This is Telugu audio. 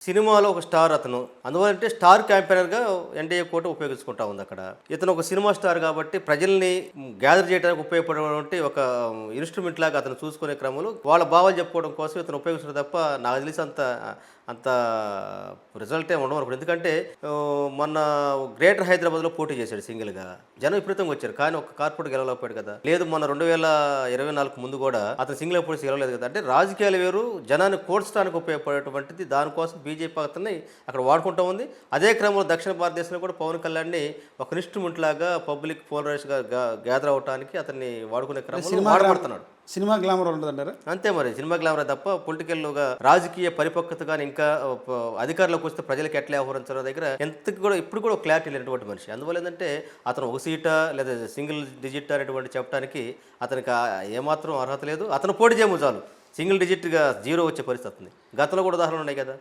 సినిమాలో ఒక స్టార్ అతను. అందువలంటే స్టార్ క్యాంపెయినర్‌గా ఎన్‌డీఏ కూటమి ఉపయోగించుకుంటా ఉందక్కడ. ఇతను ఒక సినిమా స్టార్ కాబట్టి ప్రజల్ని గ్యాదర్ చేయడానికి ఉపయోగపడేటువంటి ఒక ఇన్‌స్ట్రుమెంట్ లాగా అతను చూసుకునే క్రమంలో వాళ్ళ భావాలు చెప్పుకోవడం కోసం ఇతను ఉపయోగిస్తున్నాడు తప్ప నాకు తెలిసి అంత అంత రిజల్ట్ ఏమి ఉండవనుకోండి. ఎందుకంటే మొన్న గ్రేటర్ హైదరాబాద్‌లో పోటీ చేశాడు సింగిల్‌గా. జనం విపరీతంగా వచ్చారు. కానీ ఒక కార్పొరేట్ గెలవలేకపోయాడు కదా! లేదు మొన్న 2024 ముందు కూడా అతను సింగిల్‌గా పోటీ గెలవలేదు కదా! అంటే రాజకీయాలు వేరు, జనాన్ని కూర్చడానికి ఉపయోగపడేటువంటిది దానికోసం బీజేపీ అతన్ని అక్కడ వాడుకుంటూ ఉంది. అదే క్రమంలో దక్షిణ భారతదేశంలో కూడా పవన్ కళ్యాణ్‌ని ఒక ఇన్‌స్ట్రుమెంట్ లాగా పబ్లిక్ పోలరైజ్‌గా గ్యాదర్ అవ్వటానికి అతన్ని వాడుకునే క్రమంలో వాడబడుతున్నాడు. సినిమా గ్లామర్ ఉంటుందంటారా? అంతే మరి సినిమా గ్లామరే తప్ప పొలిటికల్‌గా రాజకీయ పరిపక్వత గాని ఇంకా అధికారంలోకి వస్తే ప్రజలకు ఎట్లా వ్యవహరించాలో దగ్గర ఎంతకి కూడా ఇప్పుడు కూడా క్లారిటీ లేనటువంటి మనిషి. అందువల్ల ఏందంటే అతను ఒక సీటా లేదా సింగిల్ డిజిట్ అనేటువంటి చెప్పడానికి అతనికి ఏమాత్రం అర్హత లేదు. అతను పోటీ చేయము చాలు సింగిల్ డిజిట్‌గా జీరో వచ్చే పరిస్థితి ఉంది. గతంలో కూడా ఉదాహరణలు ఉన్నాయి కదా!